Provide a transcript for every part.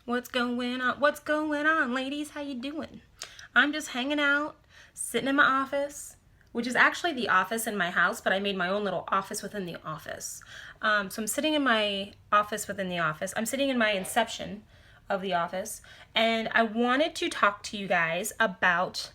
What's going on? What's going on, ladies? How you doing? I'm just hanging out, sitting in my office, which is actually the office in my house, but I made my own little office within the office. So I'm sitting in my office within the office. I'm sitting in my inception of the office, and I wanted to talk to you guys about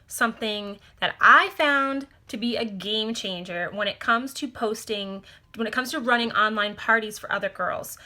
something that I found to be a game changer when it comes to posting, when it comes to running online parties for other girls.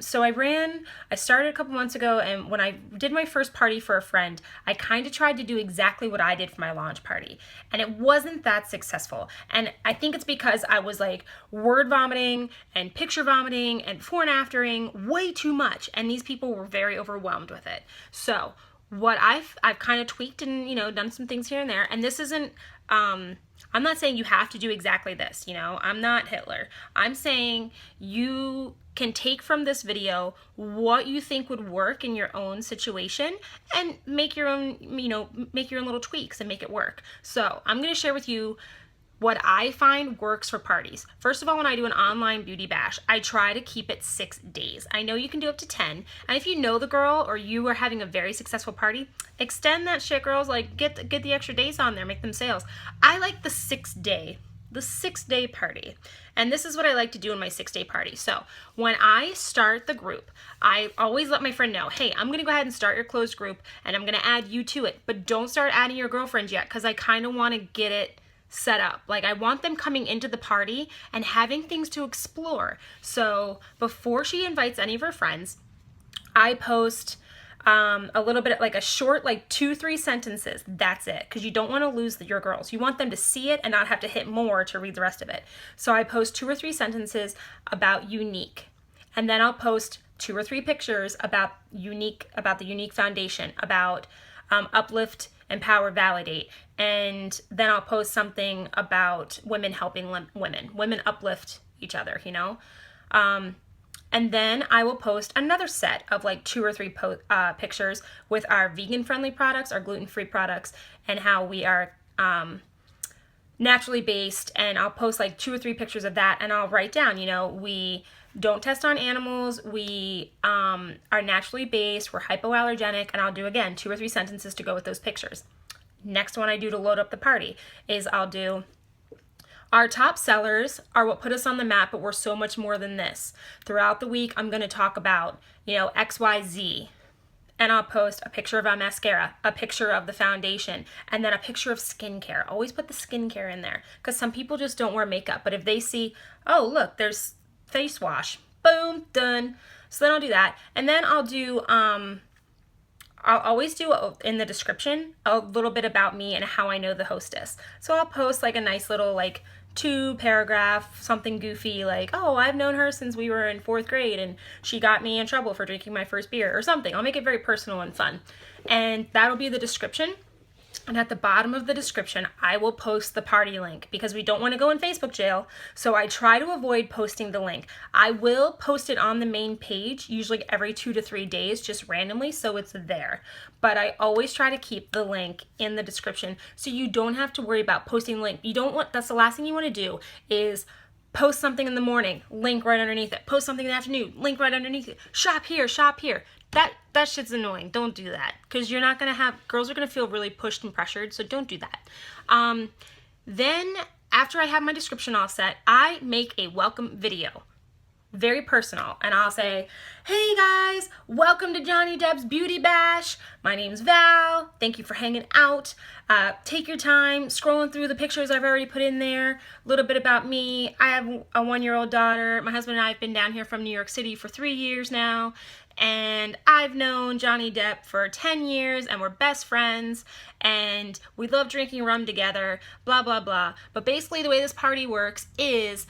So I started a couple months ago, and when I did my first party for a friend, I kind of tried to do exactly what I did for my launch party, and it wasn't that successful. And I think it's because I was like word vomiting and picture vomiting and before and aftering way too much, and these people were very overwhelmed with it. So what I've kind of tweaked and, done some things here and there, and this isn't, I'm not saying you have to do exactly this, I'm not Hitler. I'm saying you can take from this video what you think would work in your own situation and make your own, make your own little tweaks and make it work. So I'm going to share with you what I find works for parties. First of all, when I do an online beauty bash, I try to keep it 6 days. I know you can do up to 10. And if you know the girl or you are having a very successful party, extend that shit, girls. Like, get the extra days on there, make them sales. I like the 6-day party. And this is what I like to do in my 6-day party. So when I start the group, I always let my friend know, hey, I'm going to go ahead and start your closed group and I'm going to add you to it. But don't start adding your girlfriends yet, because I kind of want to get it set up. Like, I want them coming into the party and having things to explore. So before she invites any of her friends, I post a little bit, like a short, like 2-3 sentences. That's it. Because you don't want to lose your girls. You want them to see it and not have to hit more to read the rest of it. So I post 2 or 3 sentences about Younique. And then I'll post 2 or 3 pictures about Younique, about the Younique Foundation, about Uplift, Empower, Validate. And then I'll post something about women helping women uplift each other, and then I will post another set of like 2 or 3 pictures with our vegan-friendly products, our gluten-free products, and how we are naturally based. And I'll post like 2 or 3 pictures of that, and I'll write down, we don't test on animals, we are naturally based, we're hypoallergenic, and I'll do, again, 2 or 3 sentences to go with those pictures. Next one I do to load up the party is I'll do, our top sellers are what put us on the map, but we're so much more than this. Throughout the week, I'm going to talk about, XYZ. And I'll post a picture of our mascara, a picture of the foundation, and then a picture of skincare. Always put the skincare in there, because some people just don't wear makeup. But if they see, oh, look, there's face wash, boom, done. So then I'll do that. And then I'll do, I'll always do in the description a little bit about me and how I know the hostess. So I'll post like a nice little like 2-paragraph, something goofy like, oh, I've known her since we were in 4th grade and she got me in trouble for drinking my first beer or something. I'll make it very personal and fun. And that'll be the description. And at the bottom of the description, I will post the party link, because we don't want to go in Facebook jail. So I try to avoid posting the link. I will post it on the main page, usually every 2 to 3 days, just randomly, so it's there. But I always try to keep the link in the description, so you don't have to worry about posting the link. That's the last thing you want to do is post something in the morning, link right underneath it. Post something in the afternoon, link right underneath it. Shop here, shop here. That shit's annoying. Don't do that, because you're not going to have, girls are going to feel really pushed and pressured, so don't do that. Then after I have my description all set, I make a welcome video. Very personal, and I'll say, hey guys, welcome to Johnny Depp's Beauty Bash. My name's Val. Thank you for hanging out. Take your time scrolling through the pictures I've already put in there. A little bit about me. I have a 1-year-old daughter. My husband and I have been down here from New York City for 3 years now, and I've known Johnny Depp for 10 years, and we're best friends, and we love drinking rum together, blah, blah, blah. But basically the way this party works is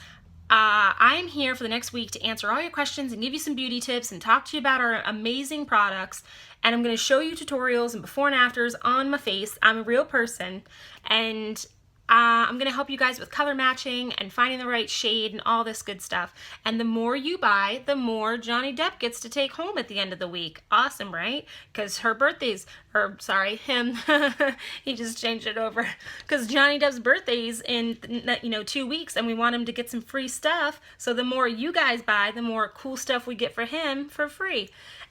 I'm here for the next week to answer all your questions and give you some beauty tips and talk to you about our amazing products. And I'm going to show you tutorials and before and afters on my face. I'm a real person, and I'm going to help you guys with color matching and finding the right shade and all this good stuff. And the more you buy, the more Johnny Depp gets to take home at the end of the week. Awesome, right? Because him, he just changed it over. Because Johnny Depp's birthday's in, 2 weeks, and we want him to get some free stuff. So the more you guys buy, the more cool stuff we get for him for free.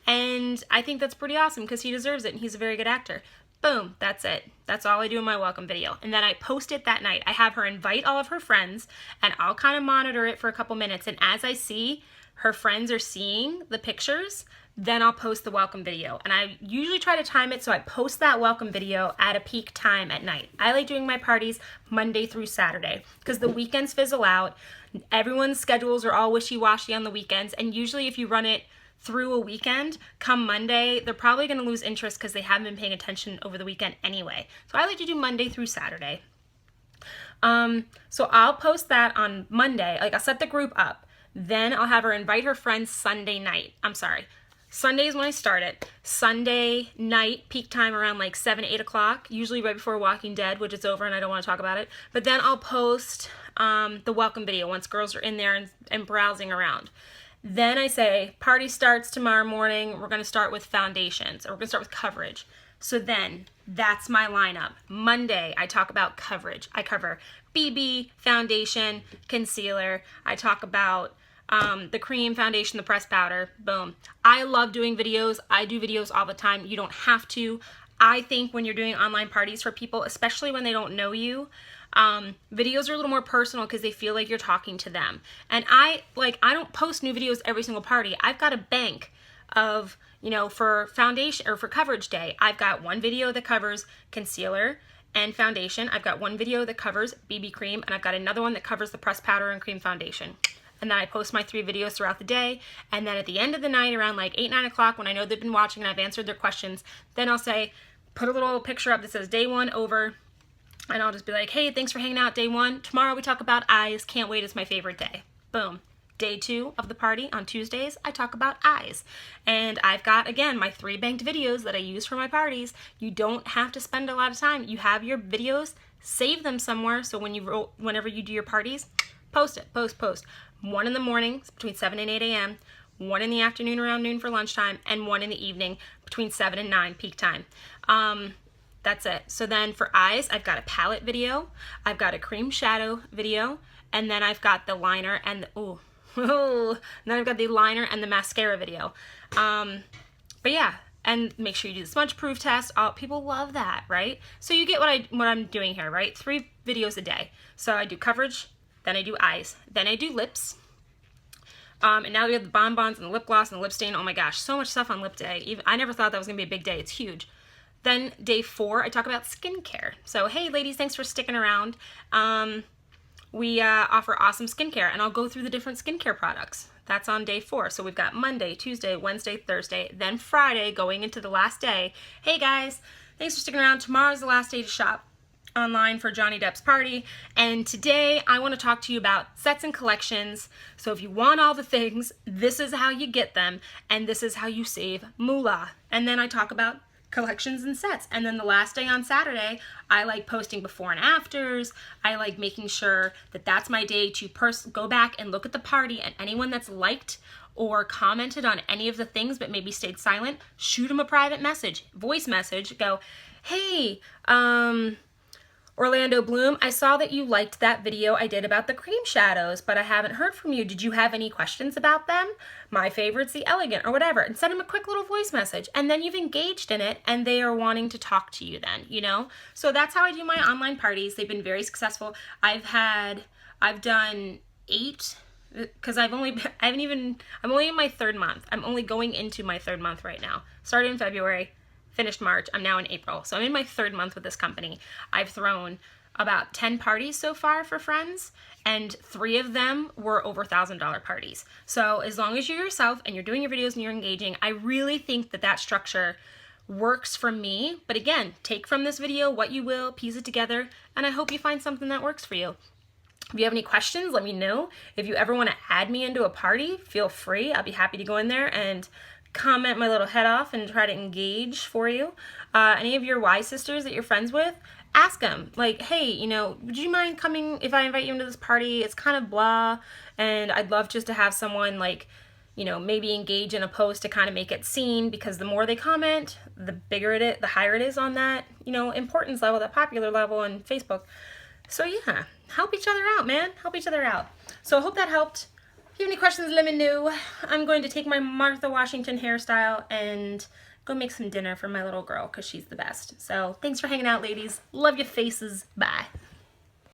And I think that's pretty awesome because he deserves it and he's a very good actor. Boom, that's it. That's all I do in my welcome video. And then I post it that night. I have her invite all of her friends and I'll kind of monitor it for a couple minutes. And as I see her friends are seeing the pictures, then I'll post the welcome video. And I usually try to time it so I post that welcome video at a peak time at night. I like doing my parties Monday through Saturday because the weekends fizzle out. Everyone's schedules are all wishy-washy on the weekends. And usually if you run it through a weekend, come Monday, they're probably going to lose interest because they haven't been paying attention over the weekend anyway. So I like to do Monday through Saturday. So I'll post that on Monday. Like I'll set the group up. Then I'll have her invite her friends Sunday night. Sunday is when I start it. Sunday night, peak time around like 7, 8 o'clock, usually right before Walking Dead, which is over and I don't want to talk about it. But then I'll post the welcome video once girls are in there and browsing around. Then I say, party starts tomorrow morning. We're going to start with foundations, or we're going to start with coverage. So then that's my lineup. Monday, I talk about coverage. I cover BB, foundation, concealer. I talk about the cream, foundation, the pressed powder. Boom. I love doing videos. I do videos all the time. You don't have to. I think when you're doing online parties for people, especially when they don't know you, videos are a little more personal because they feel like you're talking to them. And I don't post new videos every single party. I've got a bank of, for foundation or for coverage day, I've got one video that covers concealer and foundation. I've got one video that covers BB cream, and I've got another one that covers the pressed powder and cream foundation. And then I post my 3 videos throughout the day. And then at the end of the night, around like 8, 9 o'clock, when I know they've been watching and I've answered their questions, then I'll say, put a little picture up that says day 1 over. And I'll just be like, hey, thanks for hanging out day 1. Tomorrow we talk about eyes. Can't wait, it's my favorite day. Boom. Day 2 of the party on Tuesdays, I talk about eyes. And I've got, again, my 3 banked videos that I use for my parties. You don't have to spend a lot of time. You have your videos, save them somewhere. So whenever you do your parties, post it, post. 1 in the morning between 7 and 8 a.m., 1 in the afternoon around noon for lunchtime, and 1 in the evening between 7 and 9 peak time. That's it. So then for eyes, I've got a palette video, I've got a cream shadow video, and then I've got the liner and and then I've got the liner and the mascara video. But yeah, and make sure you do the smudge proof test. People love that, right? So you get what I'm doing here, right? 3 videos a day. So I do coverage, then I do eyes, then I do lips. And now we have the bonbons and the lip gloss and the lip stain. Oh my gosh, so much stuff on lip day. I never thought that was gonna be a big day. It's huge. Then day 4, I talk about skincare. So hey ladies, thanks for sticking around. We offer awesome skincare, and I'll go through the different skincare products. That's on day 4. So we've got Monday, Tuesday, Wednesday, Thursday, then Friday going into the last day. Hey guys, thanks for sticking around. Tomorrow's the last day to shop online for Johnny Depp's party, and today I want to talk to you about sets and collections. So if you want all the things, this is how you get them, and this is how you save moolah. And then I talk about collections and sets. And then the last day on Saturday, I like posting before and afters. I like making sure that that's my day to go back and look at the party, and anyone that's liked or commented on any of the things but maybe stayed silent, shoot them a private message, voice message, go, hey, Orlando Bloom, I saw that you liked that video I did about the cream shadows, but I haven't heard from you. Did you have any questions about them? My favorite's the Elegant, or whatever. And send them a quick little voice message. And then you've engaged in it, and they are wanting to talk to you then, So that's how I do my online parties. They've been very successful. I've done 8, because I'm only in my 3rd month. I'm only going into my 3rd month right now. Started in February. Finished March, I'm now in April. So I'm in my 3rd month with this company. I've thrown about 10 parties so far for friends, and 3 of them were over $1,000 parties. So as long as you're yourself and you're doing your videos and you're engaging, I really think that structure works for me. But again, take from this video what you will, piece it together, and I hope you find something that works for you. If you have any questions, let me know. If you ever want to add me into a party, feel free. I'll be happy to go in there and comment my little head off and try to engage for you. Any of your Y sisters that you're friends with, ask them, like, hey, would you mind coming if I invite you into this party? It's kind of blah, and I'd love just to have someone maybe engage in a post to kind of make it seen, because the more they comment, the bigger it is, the higher it is on that, importance level, that popular level on Facebook. So yeah, help each other out, man. Help each other out. So I hope that helped. If you have any questions, let me know. I'm going to take my Martha Washington hairstyle and go make some dinner for my little girl because she's the best. So thanks for hanging out, ladies. Love your faces. Bye.